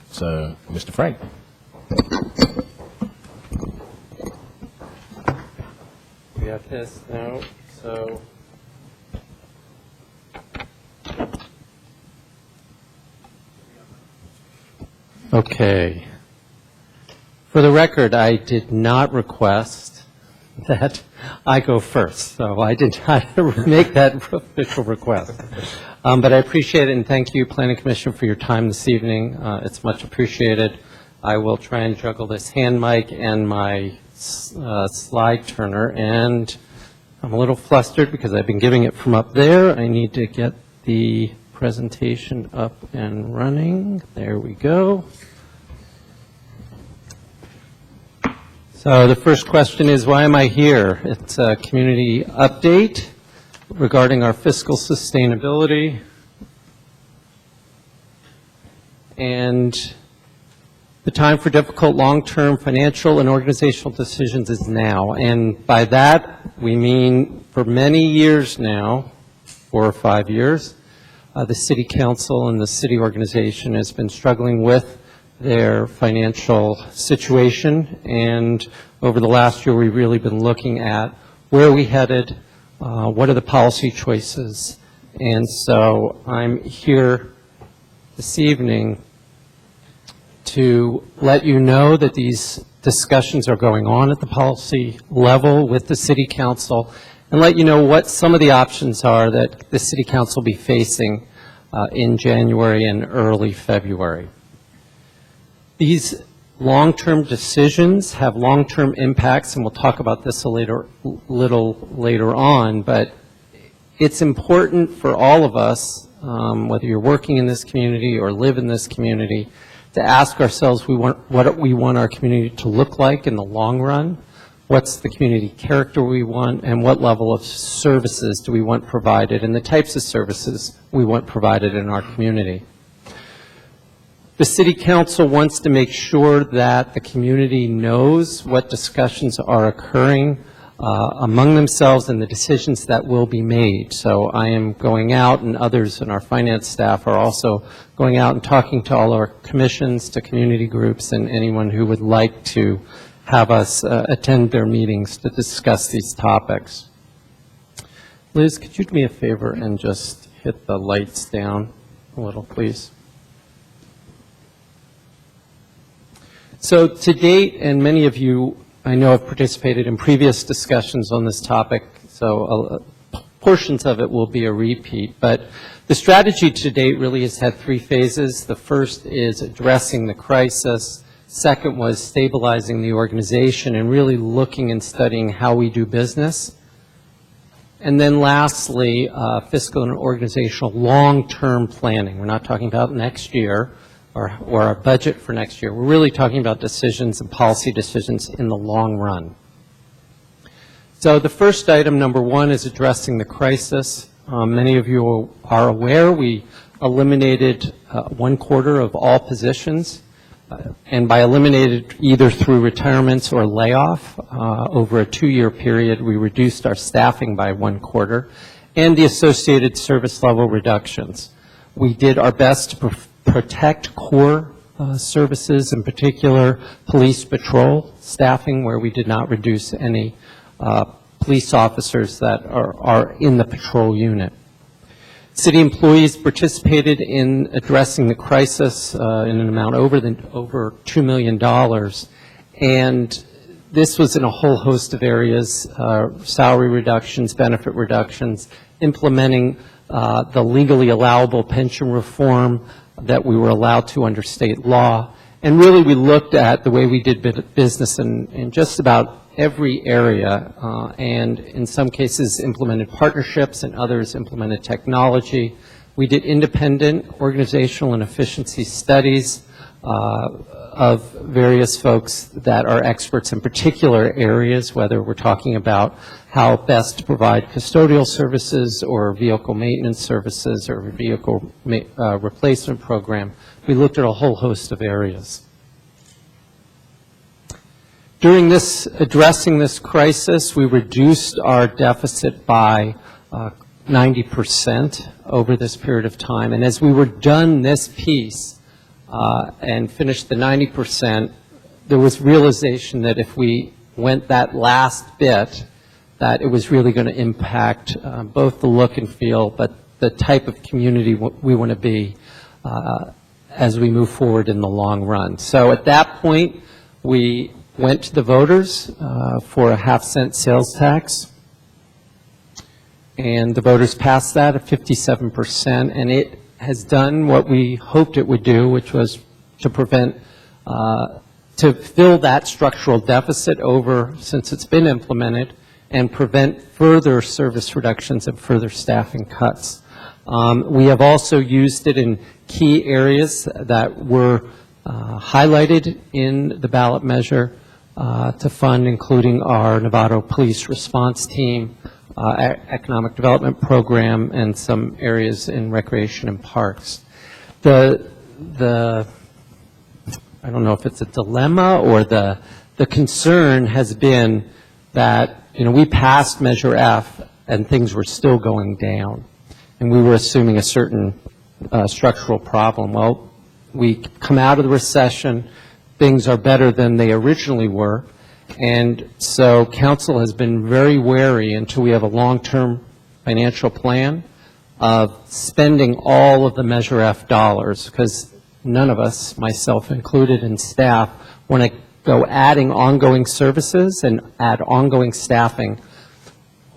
So, Mr. Frank. We got this now, so. Okay. For the record, I did not request that I go first, so I did not make that official request. But I appreciate it, and thank you, Planning Commission, for your time this evening. It's much appreciated. I will try and juggle this hand mic and my slide turner, and I'm a little flustered because I've been giving it from up there. I need to get the presentation up and running. There we go. So the first question is, why am I here? It's a community update regarding our fiscal sustainability. And the time for difficult long-term financial and organizational decisions is now. And by that, we mean for many years now, 4 or 5 years, the City Council and the City Organization has been struggling with their financial situation. And over the last year, we've really been looking at where are we headed, what are the policy choices. And so I'm here this evening to let you know that these discussions are going on at the policy level with the City Council, and let you know what some of the options are that the City Council will be facing in January and early February. These long-term decisions have long-term impacts, and we'll talk about this a little later on, but it's important for all of us, whether you're working in this community or live in this community, to ask ourselves what we want our community to look like in the long run, what's the community character we want, and what level of services do we want provided, and the types of services we want provided in our community. The City Council wants to make sure that the community knows what discussions are occurring among themselves and the decisions that will be made. So I am going out, and others in our finance staff are also going out and talking to all our commissions, to community groups, and anyone who would like to have us attend their meetings to discuss these topics. Liz, could you do me a favor and just hit the lights down a little, please? So to date, and many of you I know have participated in previous discussions on this topic, so portions of it will be a repeat, but the strategy to date really has had 3 phases. The first is addressing the crisis. Second was stabilizing the organization and really looking and studying how we do business. And then lastly, fiscal and organizational long-term planning. We're not talking about next year or our budget for next year. We're really talking about decisions and policy decisions in the long run. So the first item, number 1, is addressing the crisis. Many of you are aware we eliminated 1/4 of all positions, and by eliminated either through retirements or layoff, over a 2-year period, we reduced our staffing by 1/4 and the associated service level reductions. We did our best to protect core services, in particular police patrol staffing, where we did not reduce any police officers that are in the patrol unit. City employees participated in addressing the crisis in an amount over $2 million, and this was in a whole host of areas: salary reductions, benefit reductions, implementing the legally allowable pension reform that we were allowed to under state law. And really we looked at the way we did business in just about every area, and in some cases implemented partnerships, and others implemented technology. We did independent organizational and efficiency studies of various folks that are experts in particular areas, whether we're talking about how best to provide custodial services or vehicle maintenance services or vehicle replacement program. We looked at a whole host of areas. During addressing this crisis, we reduced our deficit by 90% over this period of time. And as we were done this piece, and finished the 90%, there was realization that if we went that last bit, that it was really going to impact both the look and feel, but the type of community we want to be as we move forward in the long run. So at that point, we went to the voters for a half-cent sales tax, and the voters passed that at 57%, and it has done what we hoped it would do, which was to prevent, to fill that structural deficit over since it's been implemented, and prevent further service reductions and further staffing cuts. We have also used it in key areas that were highlighted in the ballot measure to fund, including our Novato Police Response Team, Economic Development Program, and some areas in recreation and parks. I don't know if it's a dilemma or the concern has been that, we passed Measure F and things were still going down, and we were assuming a certain structural problem. Well, we come out of the recession, things are better than they originally were, and so Council has been very wary until we have a long-term financial plan of spending all of the Measure F dollars, because none of us, myself included and staff, want to go adding ongoing services and add ongoing staffing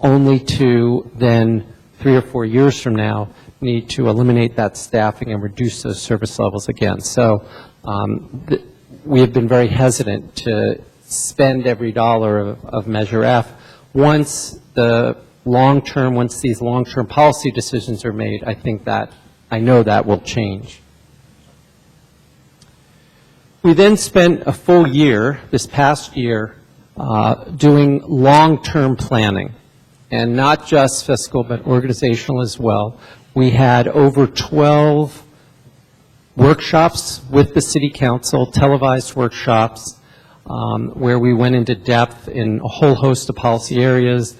only to then 3 or 4 years from now need to eliminate that staffing and reduce those service levels again. So we have been very hesitant to spend every dollar of Measure F. Once these long-term policy decisions are made, I know that will change. We then spent a full year, this past year, doing long-term planning, and not just fiscal, but organizational as well. We had over 12 workshops with the City Council, televised workshops, where we went into depth in a whole host of policy areas,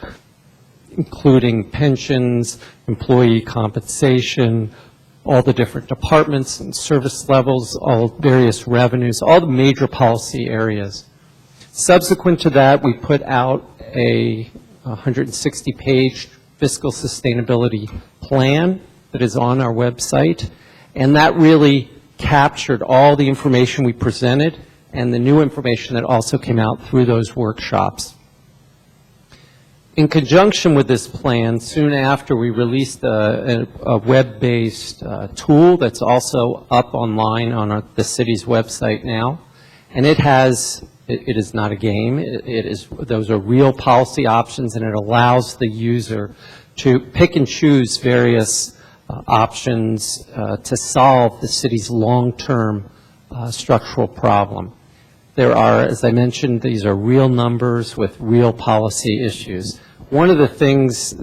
including pensions, employee compensation, all the different departments and service levels, all various revenues, all the major policy areas. Subsequent to that, we put out a 160-page fiscal sustainability plan that is on our website, and that really captured all the information we presented and the new information that also came out through those workshops. In conjunction with this plan, soon after, we released a web-based tool that's also up online on the city's website now, and it is not a game. Those are real policy options, and it allows the user to pick and choose various options to solve the city's long-term structural problem. There are, as I mentioned, these are real numbers with real policy issues. One of the things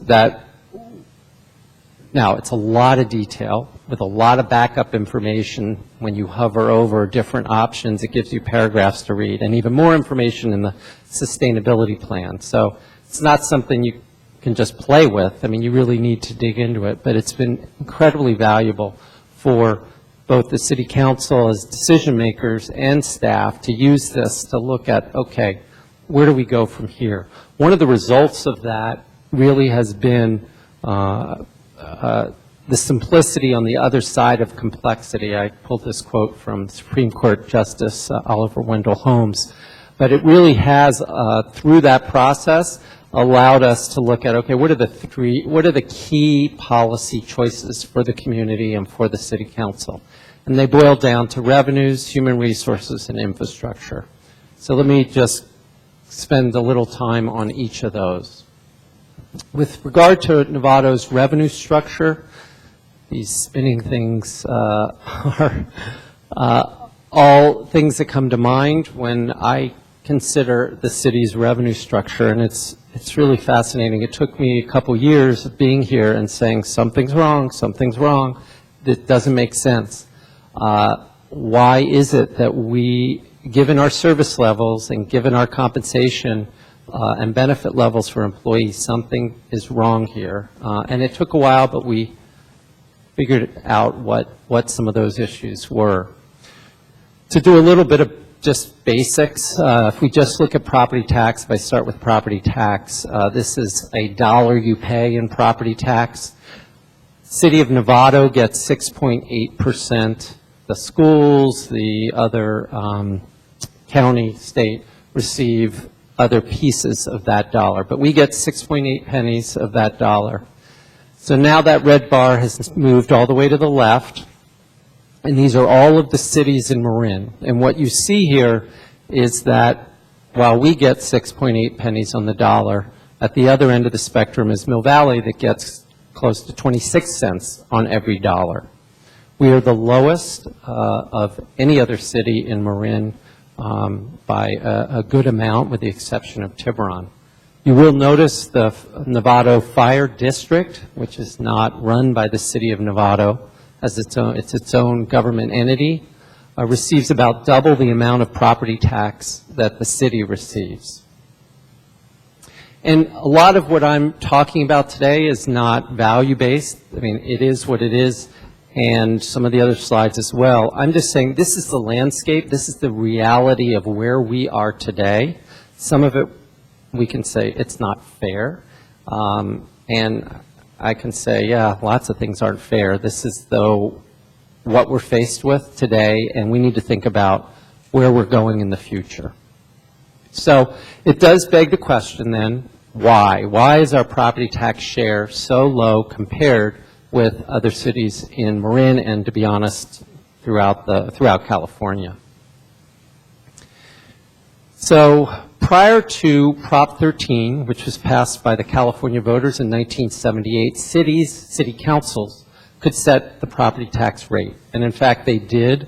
now it's a lot of detail with a lot of backup information. When you hover over different options, it gives you paragraphs to read, and even more information in the sustainability plan. So it's not something you can just play with. I mean, you really need to dig into it, but it's been incredibly valuable for both the City Council as decision makers and staff to use this to look at, okay, where do we go from here? One of the results of that really has been the simplicity on the other side of complexity. I pulled this quote from Supreme Court Justice Oliver Wendell Holmes. But it really has, through that process, allowed us to look at, okay, what are the key policy choices for the community and for the City Council? And they boil down to revenues, human resources, and infrastructure. So let me just spend a little time on each of those. With regard to Novato's revenue structure, these spinning things are all things that come to mind when I consider the city's revenue structure, and it's really fascinating. It took me a couple years of being here and saying something's wrong, that doesn't make sense. Why is it that we, given our service levels and given our compensation and benefit levels for employees, something is wrong here? And it took a while, but we figured out what some of those issues were. To do a little bit of just basics, if we just look at property tax, if I start with property tax, this is a dollar you pay in property tax. City of Novato gets 6.8%. The schools, the other county, state receive other pieces of that dollar, but we get 6.8 pennies of that dollar. So now that red bar has moved all the way to the left, and these are all of the cities in Marin. And what you see here is that while we get 6.8 pennies on the dollar, at the other end of the spectrum is Mill Valley that gets close to 26 cents on every dollar. We are the lowest of any other city in Marin by a good amount, with the exception of Tiburon. You will notice the Novato Fire District, which is not run by the City of Novato, as it's its own government entity, receives about double the amount of property tax that the city receives. And a lot of what I'm talking about today is not value-based. I mean, it is what it is, and some of the other slides as well. I'm just saying this is the landscape, this is the reality of where we are today. Some of it we can say it's not fair, and I can say, yeah, lots of things aren't fair. This is, though, what we're faced with today, and we need to think about where we're going in the future. So it does beg the question then, why? Why is our property tax share so low compared with other cities in Marin and, to be honest, throughout California? So prior to Prop 13, which was passed by the California voters in 1978, city councils could set the property tax rate. And in fact, they did.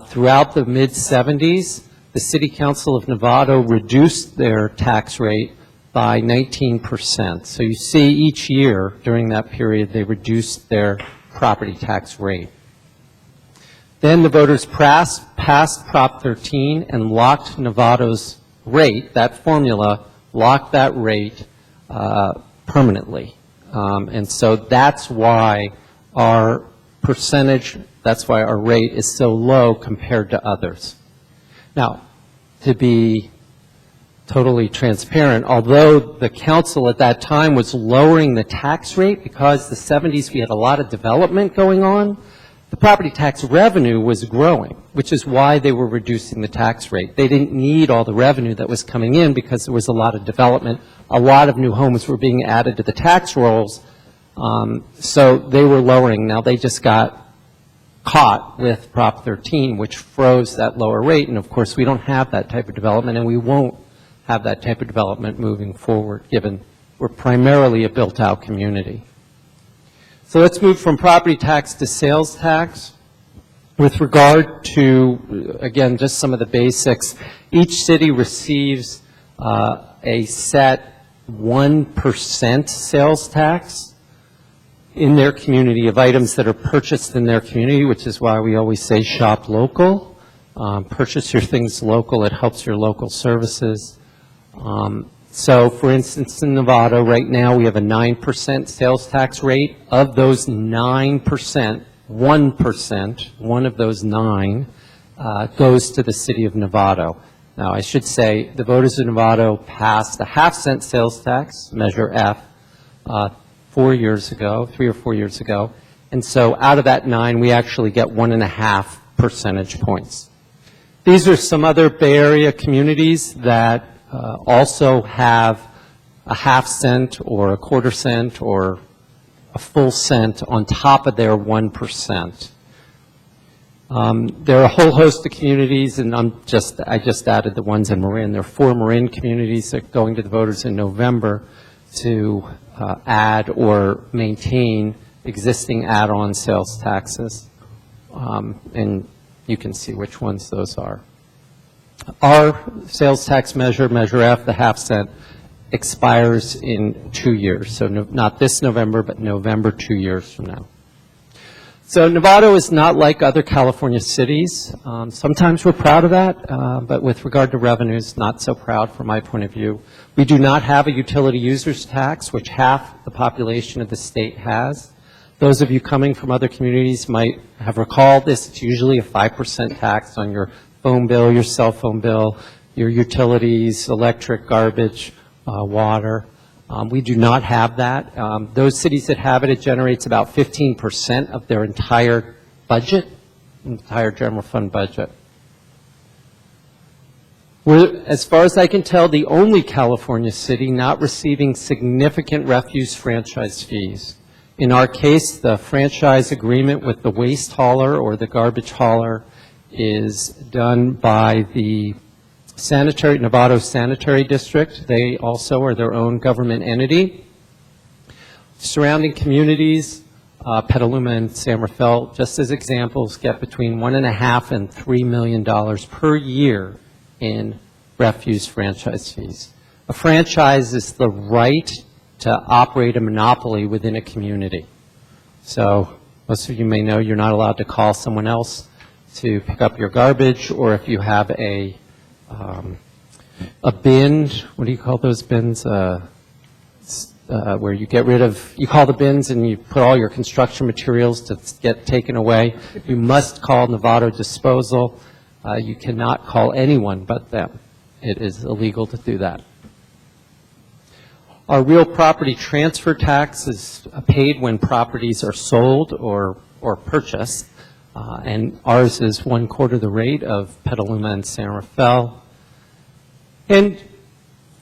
Throughout the mid-70s, the City Council of Novato reduced their tax rate by 19%. So you see each year during that period, they reduced their property tax rate. Then the voters passed Prop 13 and locked Novato's rate, that formula, locked that rate permanently. And so that's why our percentage, that's why our rate is so low compared to others. Now, to be totally transparent, although the council at that time was lowering the tax rate because the 70s we had a lot of development going on, the property tax revenue was growing, which is why they were reducing the tax rate. They didn't need all the revenue that was coming in because there was a lot of development. A lot of new homes were being added to the tax rolls, so they were lowering. Now they just got caught with Prop 13, which froze that lower rate, and of course we don't have that type of development, and we won't have that type of development moving forward, given we're primarily a built-out community. So let's move from property tax to sales tax. With regard to, again, just some of the basics, each city receives a set 1% sales tax in their community of items that are purchased in their community, which is why we always say shop local. Purchase your things local. It helps your local services. So, for instance, in Nevada, right now we have a 9% sales tax rate. Of those 9%, 1%, one of those 9, goes to the city of Novato. Now, I should say the voters of Novato passed a half-cent sales tax, Measure F, 3 or 4 years ago. And so out of that 9, we actually get 1.5 percentage points. These are some other Bay Area communities that also have a half-cent or a quarter-cent or a full cent on top of their 1%. There are a whole host of communities, and I just added the ones in Marin. There are 4 Marin communities that are going to the voters in November to add or maintain existing add-on sales taxes. And you can see which ones those are. Our sales tax measure, Measure F, the half-cent, expires in 2 years. So not this November, but November 2 years from now. So Novato is not like other California cities. Sometimes we're proud of that, but with regard to revenues, not so proud from my point of view. We do not have a utility users tax, which half the population of the state has. Those of you coming from other communities might have recalled this. It's usually a 5% tax on your phone bill, your cell phone bill, your utilities, electric, garbage, water. We do not have that. Those cities that have it, it generates about 15% of their entire budget, entire general fund budget. We're, as far as I can tell, the only California city not receiving significant refuse franchise fees. In our case, the franchise agreement with the waste hauler or the garbage hauler is done by the Novato Sanitary District. They also are their own government entity. Surrounding communities, Petaluma and San Rafael, just as examples, get between $1.5 and $3 million per year in refuse franchise fees. A franchise is the right to operate a monopoly within a community. So most of you may know you're not allowed to call someone else to pick up your garbage, or if you have a bin, what do you call those bins? Where you get rid of, you call the bins and you put all your construction materials to get taken away. You must call Novato Disposal. You cannot call anyone but them. It is illegal to do that. Our real property transfer tax is paid when properties are sold or purchased, and ours is 1/4 the rate of Petaluma and San Rafael. And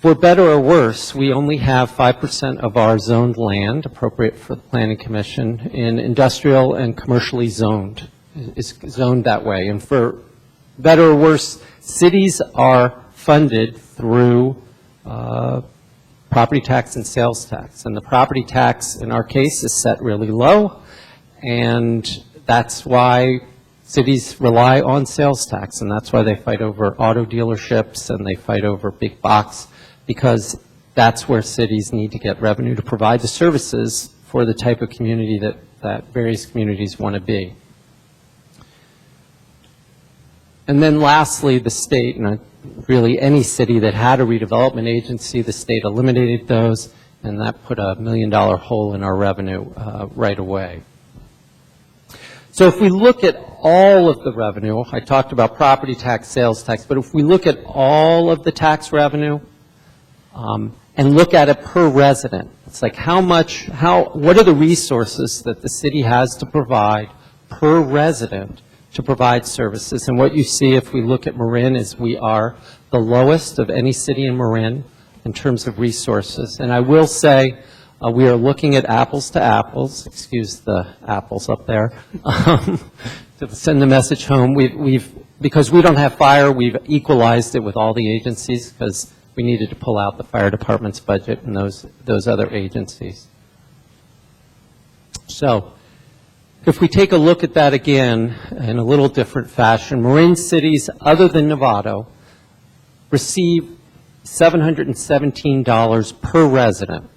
for better or worse, we only have 5% of our zoned land appropriate for the Planning Commission in industrial and commercially zoned. It's zoned that way. And for better or worse, cities are funded through property tax and sales tax. And the property tax, in our case, is set really low, and that's why cities rely on sales tax, and that's why they fight over auto dealerships and they fight over big box, because that's where cities need to get revenue to provide the services for the type of community that various communities want to be. And then lastly, the state, and really any city that had a redevelopment agency, the state eliminated those, and that put a $1 million hole in our revenue right away. So if we look at all of the revenue, I talked about property tax, sales tax, but if we look at all of the tax revenue and look at it per resident, it's like what are the resources that the city has to provide per resident to provide services? And what you see if we look at MARIN is we are the lowest of any city in MARIN in terms of resources. And I will say we are looking at apples to apples, excuse the apples up there, to send the message home. Because we don't have fire, we've equalized it with all the agencies because we needed to pull out the fire department's budget and those other agencies. So if we take a look at that again in a little different fashion, MARIN cities other than Novato receive $717 per resident.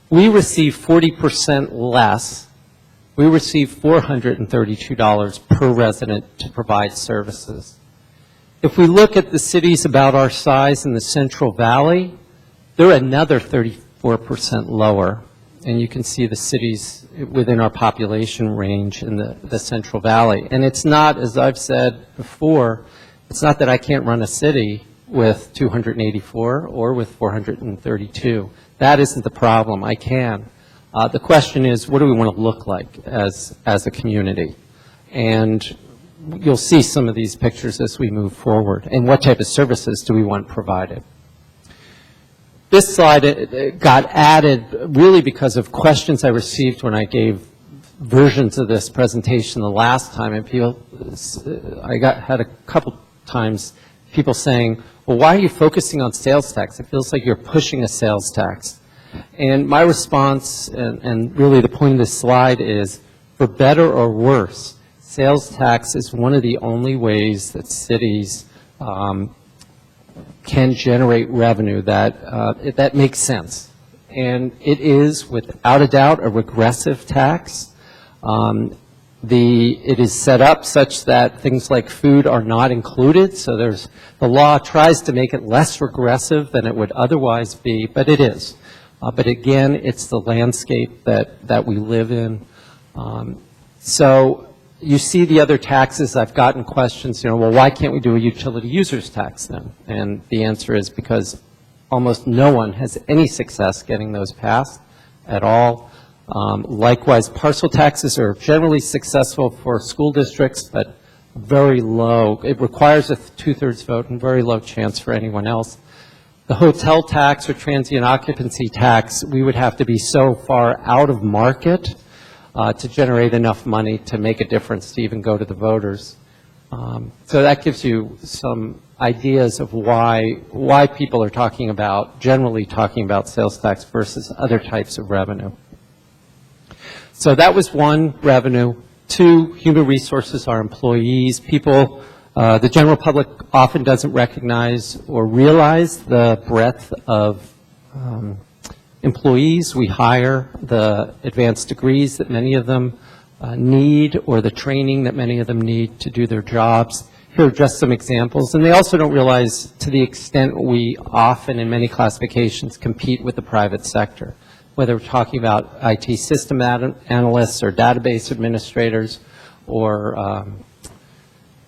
We receive 40% less. We receive $432 per resident to provide services. If we look at the cities about our size in the Central Valley, they're another 34% lower. And you can see the cities within our population range in the Central Valley. And it's not, as I've said before, it's not that I can't run a city with 284 or with 432. That isn't the problem. I can. The question is, what do we want to look like as a community? And you'll see some of these pictures as we move forward. And what type of services do we want provided? This slide got added really because of questions I received when I gave versions of this presentation the last time, and had a couple times people saying, well, why are you focusing on sales tax? It feels like you're pushing a sales tax. And my response, and really the point of this slide is, for better or worse, sales tax is one of the only ways that cities can generate revenue that makes sense. And it is, without a doubt, a regressive tax. It is set up such that things like food are not included, so the law tries to make it less regressive than it would otherwise be, but it is. But again, it's the landscape that we live in. So you see the other taxes. I've gotten questions, well, why can't we do a utility users tax then? And the answer is because almost no one has any success getting those passed at all. Likewise, parcel taxes are generally successful for school districts, but very low. It requires a 2/3 vote and very low chance for anyone else. The hotel tax or transient occupancy tax, we would have to be so far out of market to generate enough money to make a difference to even go to the voters. So that gives you some ideas of why people are generally talking about sales tax versus other types of revenue. So that was one, revenue. Two, human resources, our employees. People, the general public often doesn't recognize or realize the breadth of employees we hire, the advanced degrees that many of them need, or the training that many of them need to do their jobs. Here are just some examples. And they also don't realize to the extent we often, in many classifications, compete with the private sector, whether we're talking about IT system analysts or database administrators or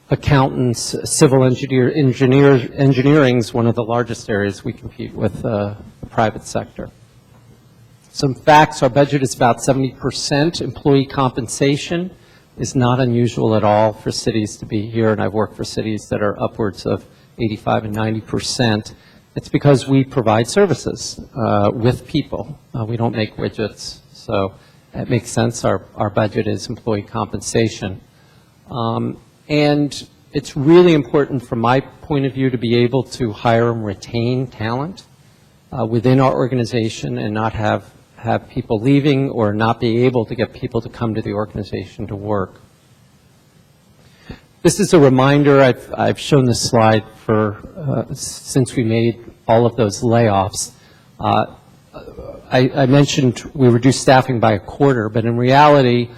accountants, civil engineering is one of the largest areas we compete with the private sector. Some facts: our budget is about 70% employee compensation. Is not unusual at all for cities to be here, and I've worked for cities that are upwards of 85 and 90%. It's because we provide services with people. We don't make widgets, so it makes sense. Our budget is employee compensation. And it's really important from my point of view to be able to hire and retain talent within our organization and not have people leaving or not be able to get people to come to the organization to work. This is a reminder. I've shown this slide for since we made all of those layoffs. I mentioned we reduced staffing by 1/4, but in reality,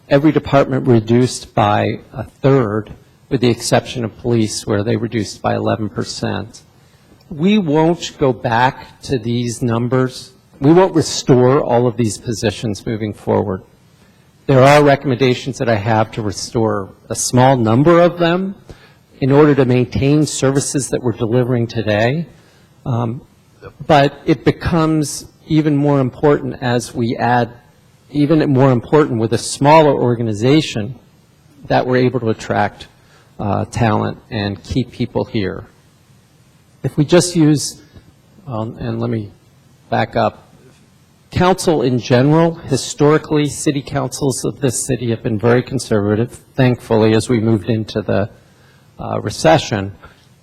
every department reduced by 1/3, with the exception of police, where they reduced by 11%. We won't go back to these numbers. We won't restore all of these positions moving forward. There are recommendations that I have to restore a small number of them in order to maintain services that we're delivering today. But it becomes even more important as we add, even more important with a smaller organization, that we're able to attract talent and keep people here. If we just use, and let me back up, council in general, historically, city councils of this city have been very conservative, thankfully, as we moved into the recession.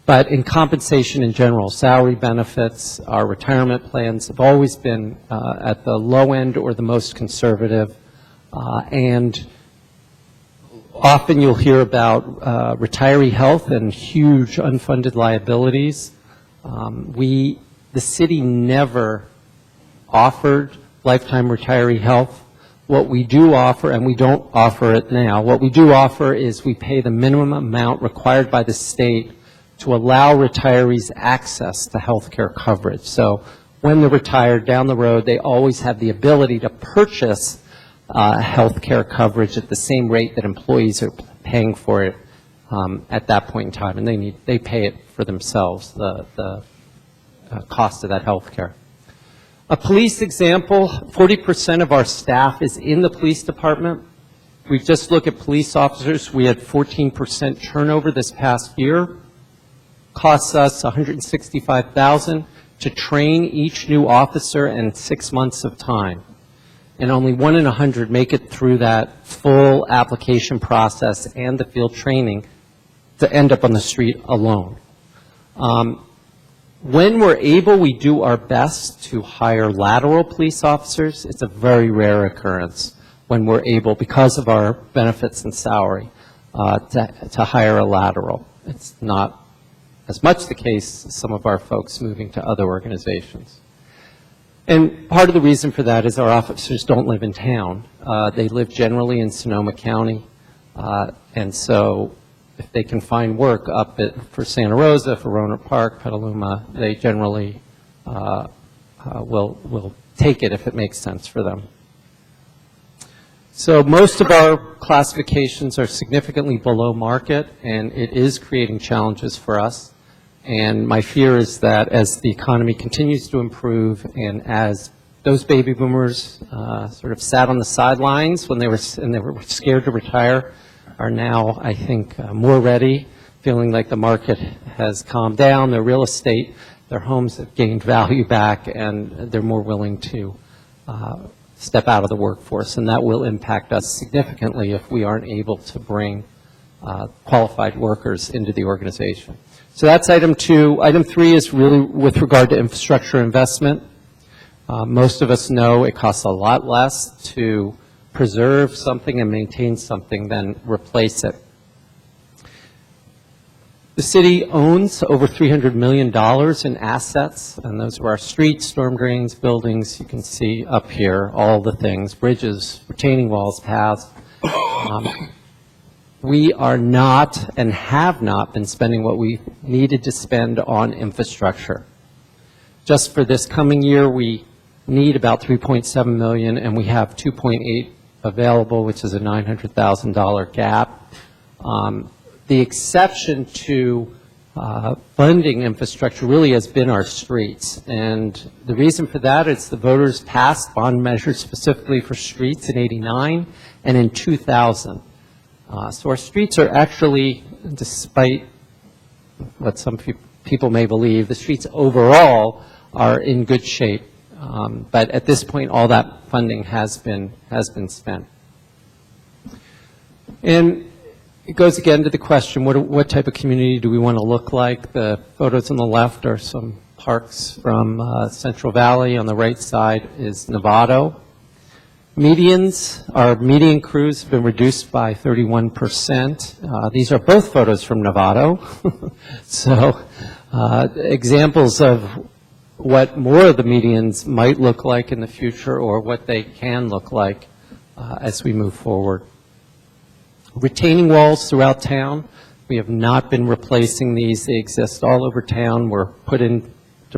But in compensation in general, salary benefits, our retirement plans have always been at the low end or the most conservative. And often you'll hear about retiree health and huge unfunded liabilities. The city never offered lifetime retiree health. What we do offer, and we don't offer it now, what we do offer is we pay the minimum amount required by the state to allow retirees access to health care coverage. So when they're retired down the road, they always have the ability to purchase health care coverage at the same rate that employees are paying for it at that point in time, and they pay it for themselves, the cost of that health care. A police example, 40% of our staff is in the police department. We just look at police officers. We had 14% turnover this past year. Costs us $165,000 to train each new officer in 6 months of time. And only 1 in 100 make it through that full application process and the field training to end up on the street alone. When we're able, we do our best to hire lateral police officers. It's a very rare occurrence when we're able, because of our benefits and salary, to hire a lateral. It's not as much the case as some of our folks moving to other organizations. And part of the reason for that is our officers don't live in town. They live generally in Sonoma County, and so if they can find work up for Santa Rosa, for Rohnert Park, Petaluma, they generally will take it if it makes sense for them. So most of our classifications are significantly below market, and it is creating challenges for us. And my fear is that as the economy continues to improve and as those baby boomers sort of sat on the sidelines when they were scared to retire are now, I think, more ready, feeling like the market has calmed down, their real estate, their homes have gained value back, and they're more willing to step out of the workforce. And that will impact us significantly if we aren't able to bring qualified workers into the organization. So that's item 2. Item 3 is really with regard to infrastructure investment. Most of us know it costs a lot less to preserve something and maintain something than replace it. The city owns over $300 million in assets, and those are our streets, storm drains, buildings. You can see up here all the things, bridges, retaining walls, paths. We are not and have not been spending what we needed to spend on infrastructure. Just for this coming year, we need about $3.7 million, and we have $2.8 available, which is a $900,000 gap. The exception to funding infrastructure really has been our streets, and the reason for that is the voters passed bond measures specifically for streets in '89 and in 2000. So our streets are actually, despite what some people may believe, the streets overall are in good shape. But at this point, all that funding has been spent. And it goes again to the question, what type of community do we want to look like? The photos on the left are some parks from Central Valley. On the right side is Novato. Medians, our median crews have been reduced by 31%. These are both photos from Novato. So examples of what more of the medians might look like in the future or what they can look like as we move forward. Retaining walls throughout town. We have not been replacing these. They exist all over town. Were put into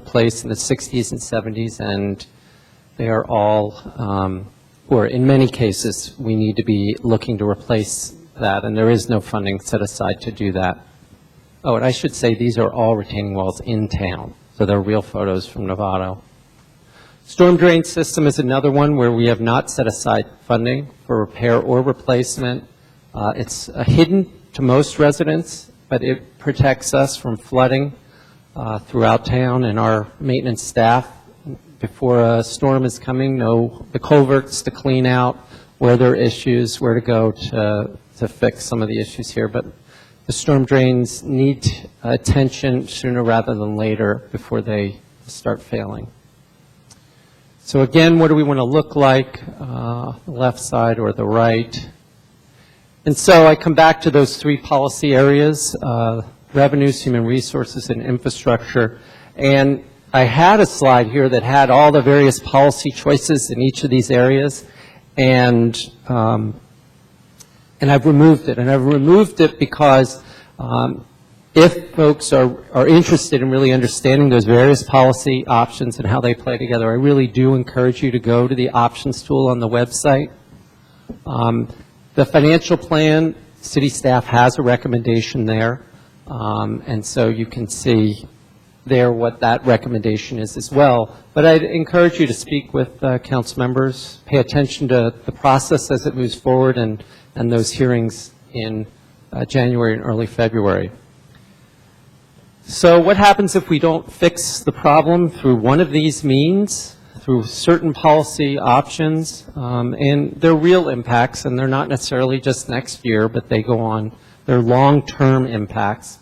place in the 60s and 70s, and they are all, or in many cases, we need to be looking to replace that, and there is no funding set aside to do that. Oh, and I should say these are all retaining walls in town, so they're real photos from Novato. Storm drain system is another one where we have not set aside funding for repair or replacement. It's hidden to most residents, but it protects us from flooding throughout town, and our maintenance staff, before a storm is coming, know the culverts to clean out, where there are issues, where to go to fix some of the issues here. But the storm drains need attention sooner rather than later before they start failing. So again, what do we want to look like, the left side or the right? And so I come back to those 3 policy areas, revenues, human resources, and infrastructure. And I had a slide here that had all the various policy choices in each of these areas, and I've removed it. And I've removed it because if folks are interested in really understanding those various policy options and how they play together, I really do encourage you to go to the options tool on the website. The financial plan, city staff has a recommendation there, and so you can see there what that recommendation is as well. But I'd encourage you to speak with council members, pay attention to the process as it moves forward, and those hearings in January and early February. So what happens if we don't fix the problem through one of these means, through certain policy options? And they're real impacts, and they're not necessarily just next year, but they go on. They're long-term impacts.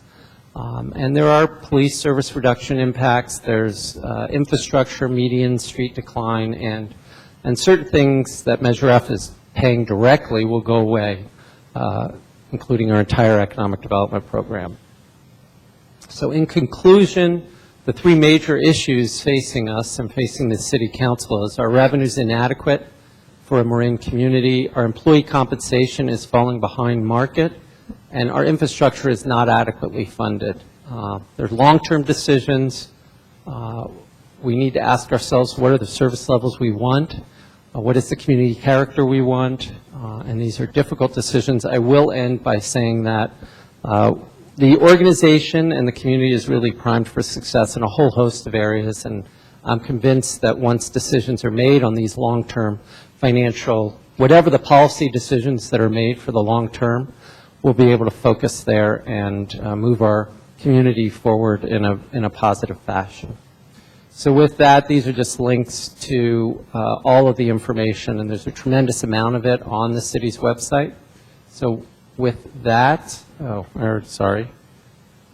And there are police service reduction impacts. There's infrastructure, median, street decline, and certain things that Measure F is paying directly will go away, including our entire economic development program. So in conclusion, the 3 major issues facing us and facing the City Council is our revenues inadequate for a Marin community, our employee compensation is falling behind market, and our infrastructure is not adequately funded. There's long-term decisions. we need to ask ourselves, what are the service levels we want? What is the community character we want? And these are difficult decisions. I will end by saying that the organization and the community is really primed for success in a whole host of areas, and I'm convinced that once decisions are made on these long-term financial, whatever the policy decisions that are made for the long term, we'll be able to focus there and move our community forward in a positive fashion. So with that, these are just links to all of the information, and there's a tremendous amount of it on the city's website. So with that,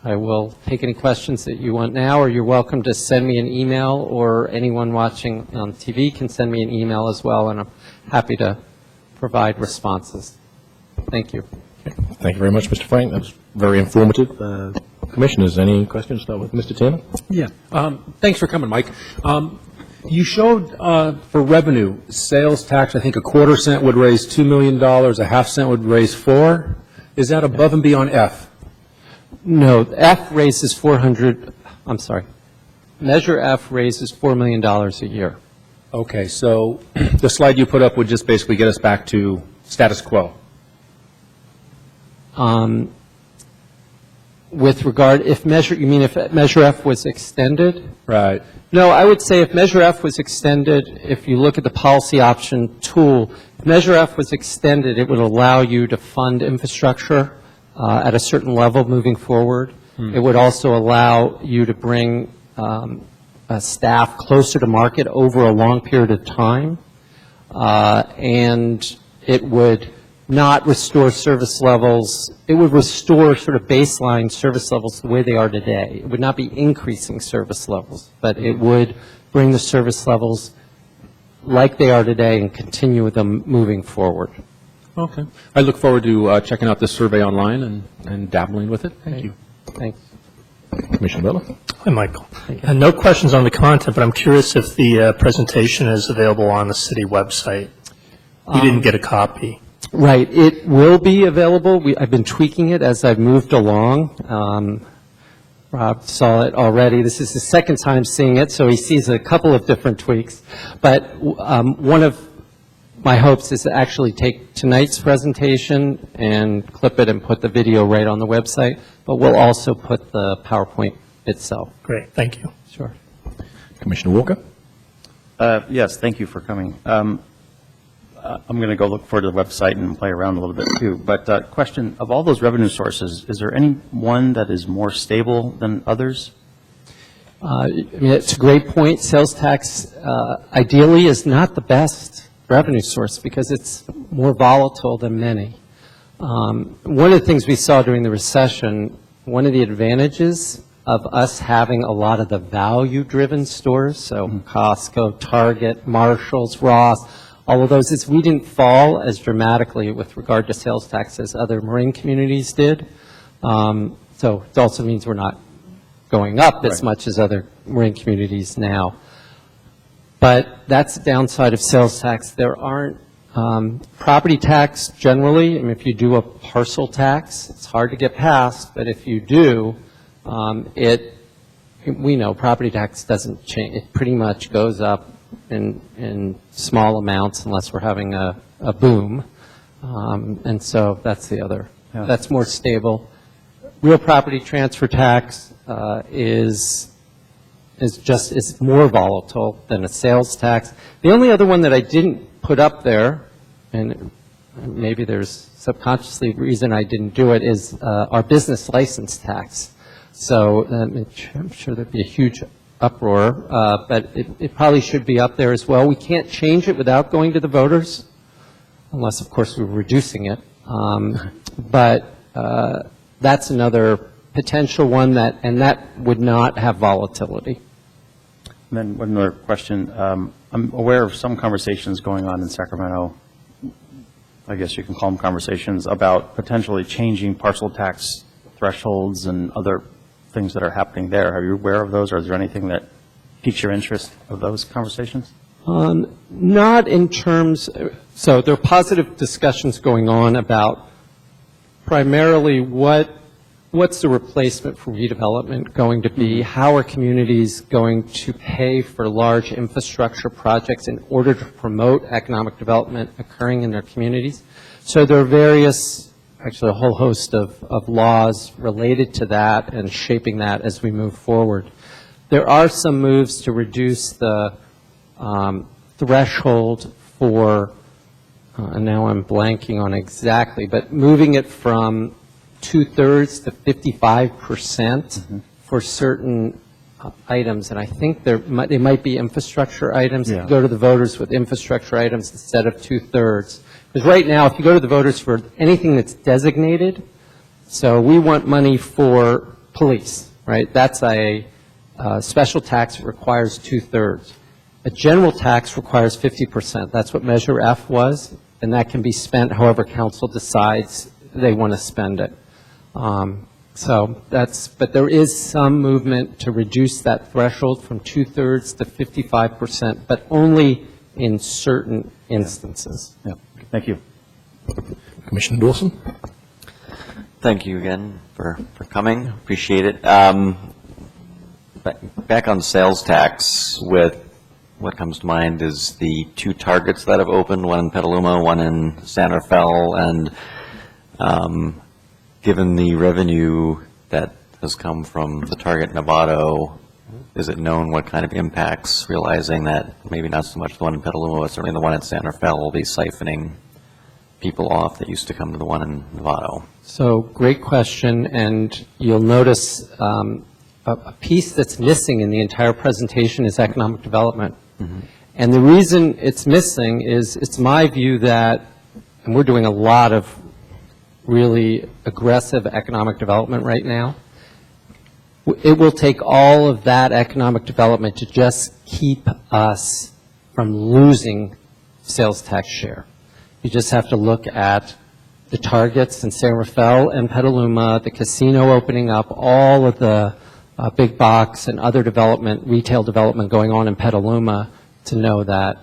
I will take any questions that you want now, or you're welcome to send me an email, or anyone watching on TV can send me an email as well, and I'm happy to provide responses. Thank you. Thank you very much, Mr. Frank. That was very informative. Commissioners, any questions? Start with Mr. Tanner. Yeah. Thanks for coming, Mike. You showed for revenue, sales tax, I think a quarter cent would raise $2 million, a half cent would raise $4. Is that above and beyond F? No, F raises 400, I'm sorry. Measure F raises $4 million a year. Okay, so the slide you put up would just basically get us back to status quo. With regard, if Measure, you mean if Measure F was extended? Right. No, I would say if Measure F was extended, if you look at the policy option tool, if Measure F was extended, it would allow you to fund infrastructure at a certain level moving forward. It would also allow you to bring staff closer to market over a long period of time, and it would not restore service levels. It would restore sort of baseline service levels the way they are today. It would not be increasing service levels, but it would bring the service levels like they are today and continue with them moving forward. Okay. I look forward to checking out this survey online and dabbling with it. Thank you. Thanks. Commissioner Butler. Hi, Michael. No questions on the content, but I'm curious if the presentation is available on the city website. You didn't get a copy. Right. It will be available. I've been tweaking it as I've moved along. Rob saw it already. This is his second time seeing it, so he sees a couple of different tweaks. But one of my hopes is to actually take tonight's presentation and clip it and put the video right on the website, but we'll also put the PowerPoint itself. Great. Thank you. Sure. Commissioner Walker. Yes, thank you for coming. I'm going to go look forward to the website and play around a little bit too. But question, of all those revenue sources, is there any one that is more stable than others? I mean, it's a great point. Sales tax ideally is not the best revenue source because it's more volatile than many. One of the things we saw during the recession, one of the advantages of us having a lot of the value-driven stores, so Costco, Target, Marshalls, Ross, all of those, is we didn't fall as dramatically with regard to sales tax as other Marin communities did. So it also means we're not going up as much as other Marin communities now. But that's the downside of sales tax. There aren't property tax generally. I mean, if you do a parcel tax, it's hard to get passed, but if you do, we know property tax doesn't change. It pretty much goes up in small amounts unless we're having a boom. And so that's the other. Yeah. That's more stable. Real property transfer tax is more volatile than a sales tax. The only other one that I didn't put up there, and maybe there's subconsciously reason I didn't do it, is our business license tax. So I'm sure there'd be a huge uproar, but it probably should be up there as well. We can't change it without going to the voters, unless, of course, we're reducing it. But that's another potential one that would not have volatility. And then one other question. I'm aware of some conversations going on in Sacramento, I guess you can call them conversations, about potentially changing parcel tax thresholds and other things that are happening there. Are you aware of those, or is there anything that piques your interest of those conversations? Not in terms, so there are positive discussions going on about primarily what what's the replacement for redevelopment going to be? How are communities going to pay for large infrastructure projects in order to promote economic development occurring in their communities? So there are various, actually a whole host of laws related to that and shaping that as we move forward. There are some moves to reduce the threshold for, and now I'm blanking on exactly, but moving it from 2/3 to 55% for certain items, and I think they might be infrastructure items. Yeah. Go to the voters with infrastructure items instead of 2/3. Because right now, if you go to the voters for anything that's designated, so we want money for police, right? That's a special tax that requires 2/3. A general tax requires 50%. That's what Measure F was, and that can be spent however council decides they want to spend it. But there is some movement to reduce that threshold from 2/3 to 55%, but only in certain instances. Yeah, thank you. Commissioner Dawson? Thank you again for coming. Appreciate it. Back on sales tax, with what comes to mind is the two targets that have opened, one in Petaluma, one in San Rafael, and given the revenue that has come from the target Novato, is it known what kind of impacts, realizing that maybe not so much the one in Petaluma, but certainly the one in San Rafael will be siphoning people off that used to come to the one in Novato? So great question, and you'll notice a piece that's missing in the entire presentation is economic development. And the reason it's missing is it's my view that, and we're doing a lot of really aggressive economic development right now, it will take all of that economic development to just keep us from losing sales tax share. You just have to look at the targets in San Rafael and Petaluma, the casino opening up, all of the big box and other development, retail development going on in Petaluma, to know that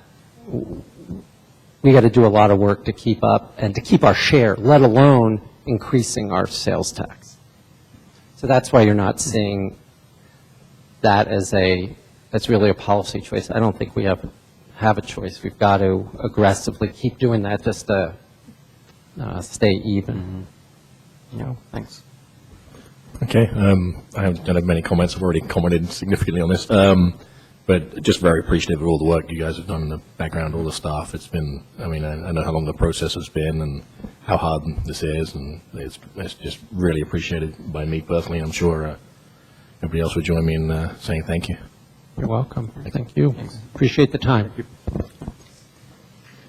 we got to do a lot of work to keep up and to keep our share, let alone increasing our sales tax. So that's why you're not seeing that as that's really a policy choice. I don't think we have a choice. We've got to aggressively keep doing that just to stay even. Thanks. Okay, I don't have many comments. I've already commented significantly on this, but just very appreciative of all the work you guys have done in the background, all the staff. It's been, I mean, I know how long the process has been and how hard this is, and it's just really appreciated by me personally. I'm sure everybody else would join me in saying thank you. You're welcome. Thank you. Appreciate the time.